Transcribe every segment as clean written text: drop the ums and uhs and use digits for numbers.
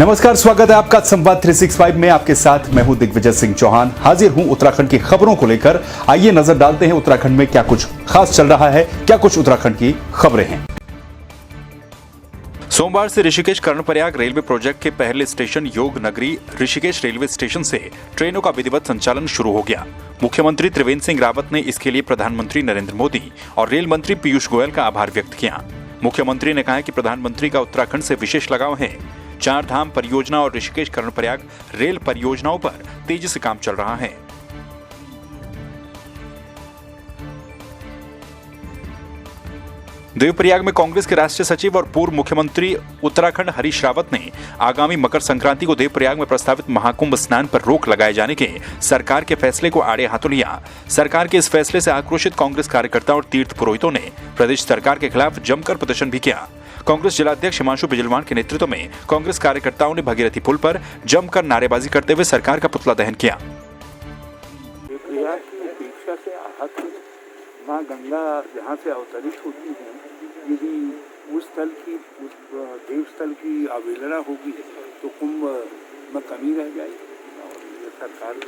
नमस्कार, स्वागत है आपका संवाद 365 में। आपके साथ मैं हूं दिग्विजय सिंह चौहान। हाजिर हूं उत्तराखंड की खबरों को लेकर। आइए नजर डालते हैं उत्तराखंड में क्या कुछ खास चल रहा है, क्या कुछ उत्तराखंड की खबरें हैं। सोमवार से ऋषिकेश कर्णप्रयाग रेलवे प्रोजेक्ट के पहले स्टेशन योग नगरी ऋषिकेश रेलवे स्टेशन से ट्रेनों का विधिवत संचालन शुरू हो गया। मुख्यमंत्री त्रिवेंद्र सिंह रावत ने इसके लिए प्रधानमंत्री नरेंद्र मोदी और रेल मंत्री पीयूष गोयल का आभार व्यक्त किया। मुख्यमंत्री ने कहा कि प्रधानमंत्री का उत्तराखंड से विशेष लगाव है। चार धाम परियोजना और ऋषिकेश कर्णप्रयाग रेल परियोजनाओं पर तेजी से काम चल रहा है। देवप्रयाग में कांग्रेस के राष्ट्रीय सचिव और पूर्व मुख्यमंत्री उत्तराखंड हरीश रावत ने आगामी मकर संक्रांति को देवप्रयाग में प्रस्तावित महाकुंभ स्नान पर रोक लगाए जाने के सरकार के फैसले को आड़े हाथों लिया। सरकार के इस फैसले से आक्रोशित कांग्रेस कार्यकर्ताओं और तीर्थ पुरोहितों ने प्रदेश सरकार के खिलाफ जमकर प्रदर्शन भी किया। कांग्रेस जिलाध्यक्ष हिमांशु बिजलवान के नेतृत्व में कांग्रेस कार्यकर्ताओं ने भगीरथी पुल पर जमकर नारेबाजी करते हुए सरकार का पुतला दहन किया। माँ गंगा जहाँ से अवतरित होती है, यदि उस देवस्थल की अवहेलना होगी तो कुंभ में कमी रह जाएगी। और ये सरकार की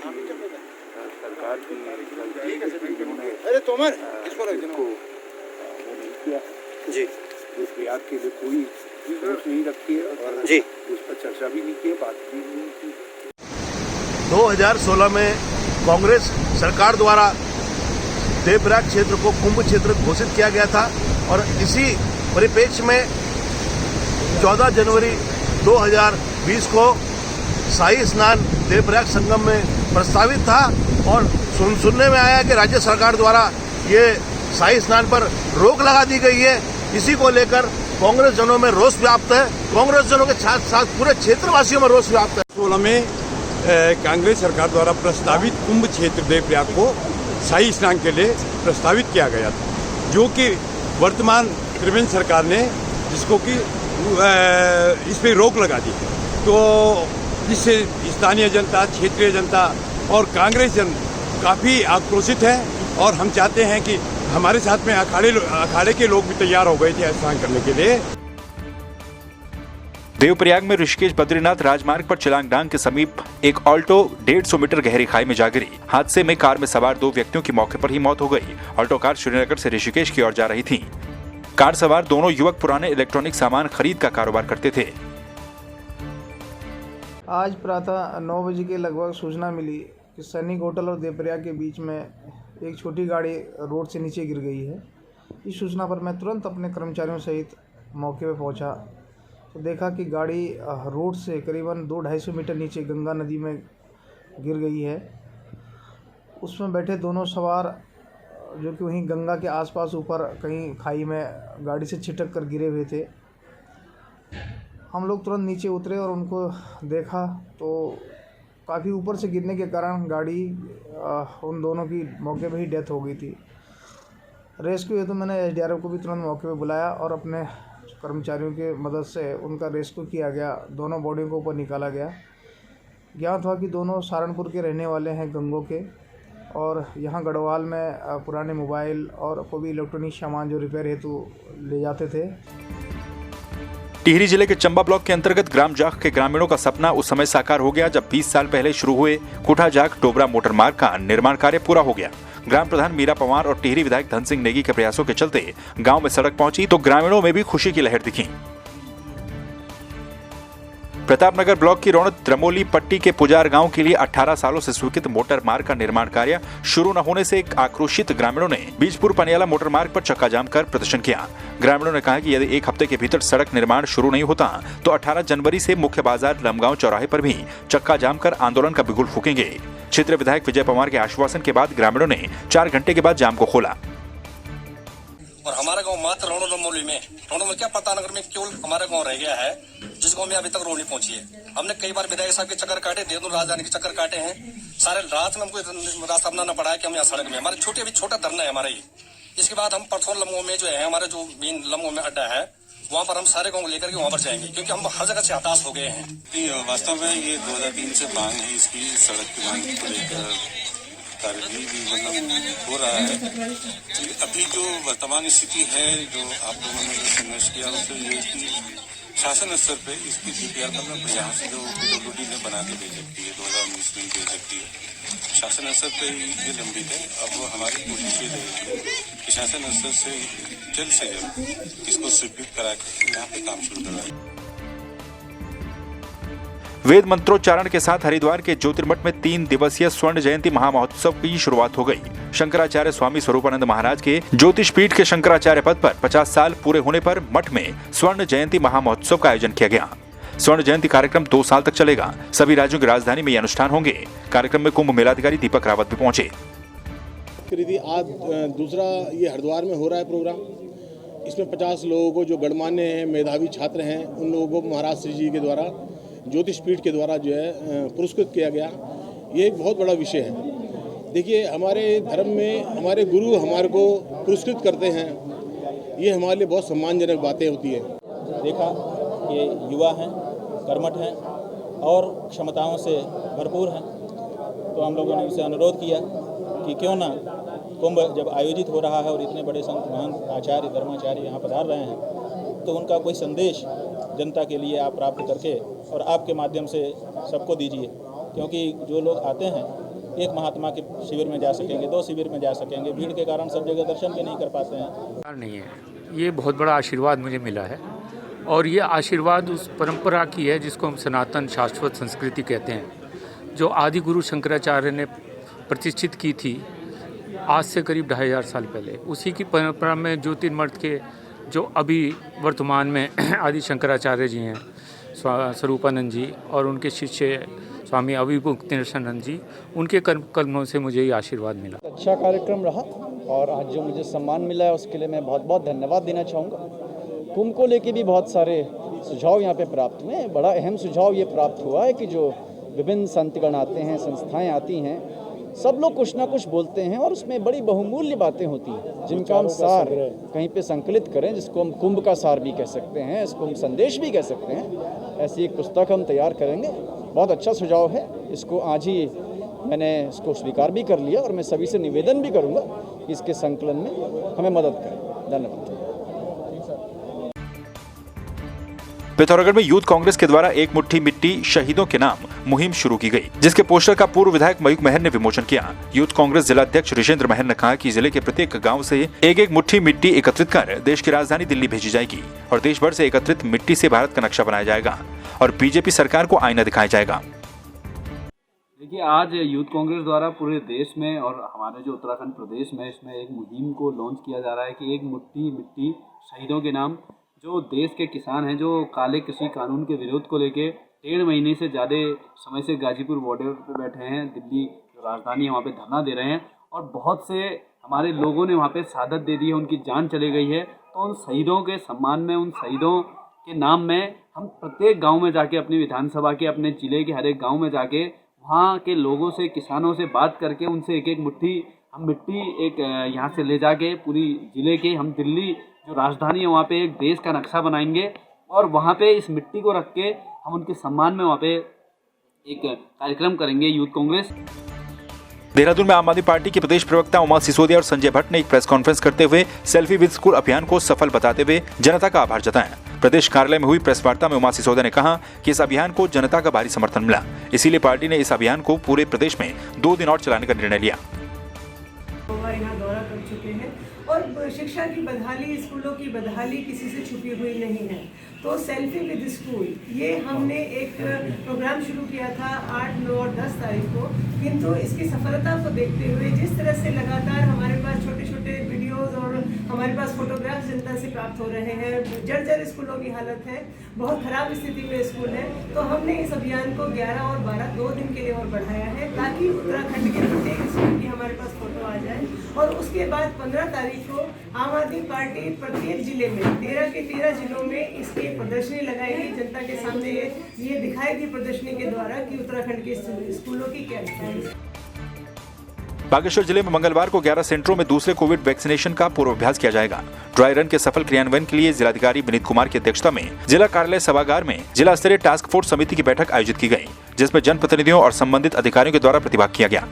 इसको नहीं किया जी। प्रयाग के लिए कोई सोच नहीं रखी है और जी उस पर चर्चा भी नहीं की, बात भी नहीं की। 2016 में कांग्रेस सरकार द्वारा देवप्रयाग क्षेत्र को कुंभ क्षेत्र घोषित किया गया था और इसी परिप्रेक्ष्य में 14 जनवरी 2020 को शाही स्नान देवप्रयाग संगम में प्रस्तावित था और सुनने में आया कि राज्य सरकार द्वारा ये शाही स्नान पर रोक लगा दी गई है। इसी को लेकर कांग्रेस जनों में रोष व्याप्त है। कांग्रेस जनों के साथ साथ पूरे क्षेत्रवासियों में रोष व्याप्त है। 2016 में कांग्रेस सरकार द्वारा प्रस्तावित कुंभ क्षेत्र देवप्रयाग को शाही स्नान के लिए प्रस्तावित किया गया था, जो कि वर्तमान त्रिवेंद्र सरकार ने जिसको कि इस पे रोक लगा दी। तो इससे स्थानीय जनता, क्षेत्रीय जनता और कांग्रेस जन काफ़ी आक्रोशित है और हम चाहते हैं कि हमारे साथ में अखाड़े के लोग भी तैयार हो गए थे स्नान करने के लिए। देवप्रयाग में ऋषिकेश बद्रीनाथ राजमार्ग पर चिलांगडांग के समीप एक ऑल्टो 150 मीटर गहरी खाई में जा गिरी। हादसे में कार में सवार 2 व्यक्तियों की मौके पर ही मौत हो गई। ऑल्टो कार श्रीनगर से ऋषिकेश की ओर जा रही थी। कार सवार दोनों युवक पुराने इलेक्ट्रॉनिक सामान खरीद का कारोबार करते थे। आज प्रातः 9 बजे के लगभग सूचना मिली कि सैनिक होटल और देवप्रयाग के बीच में एक छोटी गाड़ी रोड से नीचे गिर गई है। इस सूचना पर मैं तुरंत अपने कर्मचारियों सहित मौके पर पहुंचा तो देखा कि गाड़ी रोड से करीबन 200-250 मीटर नीचे गंगा नदी में गिर गई है। उसमें बैठे दोनों सवार जो कि वहीं गंगा के आसपास ऊपर कहीं खाई में गाड़ी से छिटक कर गिरे हुए थे। हम लोग तुरंत नीचे उतरे और उनको देखा तो काफ़ी ऊपर से गिरने के कारण गाड़ी उन दोनों की मौके पर ही डेथ हो गई थी। रेस्क्यू है तो मैंने SDRF को भी तुरंत मौके पर बुलाया और अपने कर्मचारियों के मदद से उनका रेस्क्यू किया गया। दोनों बॉडियों को ऊपर निकाला गया। ज्ञात हुआ कि दोनों सहारनपुर के रहने वाले हैं, गंगों के, और यहाँ गढ़वाल में पुराने मोबाइल और कोई भी इलेक्ट्रॉनिक सामान जो रिपेयर हेतु ले जाते थे। टिहरी जिले के चंबा ब्लॉक के अंतर्गत ग्राम जाख के ग्रामीणों का सपना उस समय साकार हो गया जब 20 साल पहले शुरू हुए कुठा जाख टोबरा मोटर मार्ग का निर्माण कार्य पूरा हो गया। ग्राम प्रधान मीरा पवार और टिहरी विधायक धन सिंह नेगी के प्रयासों के चलते गांव में सड़क पहुंची तो ग्रामीणों में भी खुशी की लहर दिखी। प्रतापनगर ब्लॉक की रौनक द्रमोली पट्टी के पुजार गांव के लिए 18 सालों से स्वीकृत मोटर मार्ग का निर्माण कार्य शुरू न होने से आक्रोशित ग्रामीणों ने बीजपुर पनियाला मोटर मार्ग पर चक्का जाम कर प्रदर्शन किया। ग्रामीणों ने कहा कि यदि 1 हफ्ते के भीतर सड़क निर्माण शुरू नहीं होता तो 18 जनवरी से मुख्य बाजार लमगांव चौराहे पर भी चक्का जाम कर आंदोलन का बिगुल फूकेंगे। क्षेत्रीय विधायक विजय पवार के आश्वासन के बाद ग्रामीणों ने 4 घंटे के बाद जाम को खोला। और हमारा गांव मात्र रौनों में क्या पतानगर में केवल हमारा गांव रह गया है जिस गांव में अभी तक रोड नहीं पहुंची है। हमने कई बार विधायक साहब के चक्कर काटे, देहरादून राजधानी के चक्कर काटे हैं। सारे रात में हमको रास्ता अपनाना पड़ा है कि हम यहाँ सड़क में हमारे अभी छोटा धरना है हमारा ये। इसके बाद हम परसों लम्बों में जो है हमारा जो मेन लम्बों में अड्डा है वहाँ पर हम सारे गाँव लेकर के वहाँ पर जाएंगे क्योंकि हम हर जगह से हताश हो गए हैं। वास्तव में ये 2003 से मांग है, इसकी सड़क की मांग को लेकर कार्य भी मतलब हो रहा है। अभी जो वर्तमान स्थिति है, जो आप लोगों ने संघर्ष किया उससे ये कि शासन स्तर पे इसकी DPR मतलब यहाँ से जो PWD ने बना के भेज रखी है 2019 में भेज रखी है, शासन स्तर पे ये लंबित है। अब हमारी कोशिश ये रहेगी कि शासन स्तर से जल्द इसको स्वीकृत करा के यहाँ पे काम शुरू करवाएं। वेद मंत्रोच्चारण के साथ हरिद्वार के ज्योतिर्मठ में 3 दिवसीय स्वर्ण जयंती महामहोत्सव की शुरुआत हो गई। शंकराचार्य स्वामी स्वरूपानंद महाराज के ज्योतिष पीठ के शंकराचार्य पद पर 50 साल पूरे होने पर मठ में स्वर्ण जयंती महामहोत्सव का आयोजन किया गया। स्वर्ण जयंती कार्यक्रम 2 साल तक चलेगा। सभी राज्यों की राजधानी में ये अनुष्ठान होंगे। कार्यक्रम में कुंभ मेलाधिकारी दीपक रावत भी पहुंचे। आज दूसरा ये हरिद्वार में हो रहा है प्रोग्राम। इसमें 50 लोगों को जो गणमान्य हैं, मेधावी छात्र हैं, उन लोगों को महाराज श्री जी के द्वारा ज्योतिष पीठ के द्वारा जो है पुरस्कृत किया गया। ये एक बहुत बड़ा विषय है। देखिए, हमारे धर्म में हमारे गुरु हमारे को पुरस्कृत करते हैं, ये हमारे लिए बहुत सम्मानजनक बातें होती है। देखा कि युवा हैं, कर्मठ हैं और क्षमताओं से भरपूर हैं, तो हम लोगों ने उनसे अनुरोध किया कि क्यों ना कुंभ जब आयोजित हो रहा है और इतने बड़े संत महंत आचार्य धर्माचार्य यहाँ पधार रहे हैं, तो उनका कोई संदेश जनता के लिए आप प्राप्त करके और आपके माध्यम से सबको दीजिए, क्योंकि जो लोग आते हैं एक महात्मा के शिविर में जा सकेंगे, 2 शिविर में जा सकेंगे, भीड़ के कारण सब जगह दर्शन भी नहीं कर पाते हैं। नहीं है, ये बहुत बड़ा आशीर्वाद मुझे मिला है और ये आशीर्वाद उस परंपरा की है जिसको हम सनातन शाश्वत संस्कृति कहते हैं, जो आदि गुरु शंकराचार्य ने प्रतिष्ठित की थी आज से करीब 2500 साल पहले। उसी की परंपरा में ज्योतिर्मठ के जो अभी वर्तमान में आदि शंकराचार्य जी हैं, स्वरूपानंद जी, और उनके शिष्य स्वामी अविमुक्तेश्वरानंद जी, उनके कदमों से मुझे ये आशीर्वाद मिला। अच्छा कार्यक्रम रहा और आज जो मुझे सम्मान मिला है उसके लिए मैं बहुत बहुत धन्यवाद देना चाहूँगा। कुंभ को लेके भी बहुत सारे सुझाव यहाँ पे प्राप्त हुए। बड़ा अहम सुझाव ये प्राप्त हुआ है कि जो विभिन्न संतगण आते हैं, संस्थाएँ आती हैं, सब लोग कुछ ना कुछ बोलते हैं और उसमें बड़ी बहुमूल्य बातें होती हैं जिनका हम सार कहीं पे संकलित करें, जिसको हम कुंभ का सार भी कह सकते हैं, इसको हम संदेश भी कह सकते हैं। ऐसी एक पुस्तक हम तैयार करेंगे। बहुत अच्छा सुझाव है, इसको आज ही मैंने इसको स्वीकार भी कर लिया और मैं सभी से निवेदन भी करूँगा कि इसके संकलन में हमें मदद करें। धन्यवाद। पिथौरागढ़ में यूथ कांग्रेस के द्वारा एक मुट्ठी मिट्टी शहीदों के नाम मुहिम शुरू की गई, जिसके पोस्टर का पूर्व विधायक मयूख महर ने विमोचन किया। यूथ कांग्रेस जिला अध्यक्ष ऋषेंद्र महर ने कहा कि जिले के प्रत्येक गांव से एक मुट्ठी मिट्टी एकत्रित कर देश की राजधानी दिल्ली भेजी जाएगी और देश भर से एकत्रित मिट्टी से भारत का नक्शा बनाया जाएगा और बीजेपी सरकार को आईना दिखाया जाएगा। देखिए, आज यूथ कांग्रेस द्वारा पूरे देश में और हमारे जो उत्तराखंड प्रदेश में इसमें एक मुहिम को लॉन्च किया जा रहा है कि एक मुट्ठी मिट्टी शहीदों के नाम। जो देश के किसान हैं, जो काले कृषि कानून के विरोध को लेके 1.5 महीने से ज़्यादा समय से गाजीपुर बॉर्डर पर बैठे हैं, दिल्ली जो राजधानी है वहाँ पे धरना दे रहे हैं और बहुत से हमारे लोगों ने वहाँ पे शहादत दे दी है, उनकी जान चली गई है। तो उन शहीदों के सम्मान में, उन शहीदों के नाम में हम प्रत्येक गाँव में जाके, अपनी विधानसभा के, अपने जिले के हर एक गाँव में जाके वहाँ के लोगों से, किसानों से बात करके उनसे एक मुट्ठी हम मिट्टी एक यहाँ से ले जाके पूरी जिले के हम दिल्ली जो राजधानी है वहाँ पे एक देश का नक्शा बनाएंगे और वहाँ पे इस मिट्टी को रख के हम उनके सम्मान में वहाँ पे एक कार्यक्रम करेंगे यूथ कांग्रेस। देहरादून में आम आदमी पार्टी के प्रदेश प्रवक्ता उमा सिसोदिया और संजय भट्ट ने एक प्रेस कॉन्फ्रेंस करते हुए सेल्फी विद स्कूल अभियान को सफल बताते हुए जनता का आभार जताया। प्रदेश कार्यालय में हुई प्रेस वार्ता में उमा सिसोदिया ने कहा कि इस अभियान को जनता का भारी समर्थन मिला, इसीलिए पार्टी ने इस अभियान को पूरे प्रदेश में 2 दिन और चलाने का निर्णय लिया। यहाँ दौरा कर चुके हैं और शिक्षा की बदहाली, स्कूलों की बदहाली किसी से छुपी हुई नहीं है। तो सेल्फी विद स्कूल ये हमने एक प्रोग्राम शुरू किया था 8, 9 और 10 तारीख को, किंतु इसकी सफलता को देखते हुए जिस तरह से लगातार हमारे पास छोटे छोटे वीडियोस और हमारे पास फोटोग्राफ्स जनता से प्राप्त हो रहे हैं, जर्जर स्कूलों की हालत है, बहुत खराब स्थिति में स्कूल है, तो हमने इस अभियान को 11 और 12 2 दिन के लिए और बढ़ाया है ताकि उत्तराखंड के प्रत्येक स्कूल की हमारे पास फोटो आ जाए। और उसके बाद 15 तारीख को आम आदमी पार्टी प्रत्येक जिले में 13 के 13 जिलों में इसकी प्रदर्शनी लगाएगी, जनता के सामने ये दिखाएगी प्रदर्शनी के द्वारा कि उत्तराखंड के स्कूलों की क्या स्थिति है। बागेश्वर जिले में मंगलवार को 11 सेंटरों में दूसरे कोविड वैक्सीनेशन का पूर्वाभ्यास किया जाएगा। ड्राई रन के सफल क्रियान्वयन के लिए जिलाधिकारी विनीत कुमार की अध्यक्षता में जिला कार्यालय सभागार में जिला स्तरीय टास्क फोर्स समिति की बैठक आयोजित की गई, जिसमें जनप्रतिनिधियों और संबंधित अधिकारियों के द्वारा प्रतिभाग किया गया।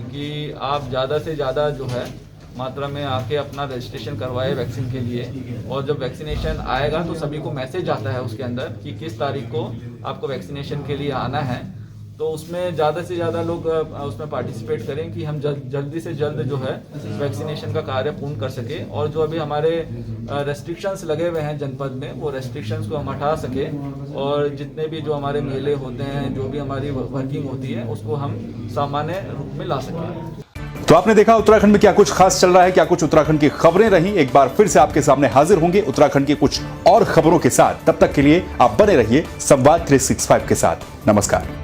कि आप ज़्यादा से ज़्यादा जो है मात्रा में आके अपना रजिस्ट्रेशन करवाए वैक्सीन के लिए। और जब वैक्सीनेशन आएगा तो सभी को मैसेज आता है उसके अंदर कि किस तारीख को आपको वैक्सीनेशन के लिए आना है। तो उसमें ज़्यादा से ज़्यादा लोग उसमें पार्टिसिपेट करें कि हम जल्दी से जल्द जो है वैक्सीनेशन का कार्य पूर्ण कर सके। और जो अभी हमारे रेस्ट्रिक्शंस लगे हुए हैं जनपद में, वो रेस्ट्रिक्शंस को हम हटा सके और जितने भी जो हमारे मेले होते हैं, जो भी हमारी वर्किंग होती है, उसको हम सामान्य रूप में ला सकें। तो आपने देखा उत्तराखंड में क्या कुछ खास चल रहा है, क्या कुछ उत्तराखंड की खबरें रही। एक बार फिर से आपके सामने हाजिर होंगे उत्तराखंड की कुछ और खबरों के साथ। तब तक के लिए आप बने रहिए संवाद 365 के साथ। नमस्कार।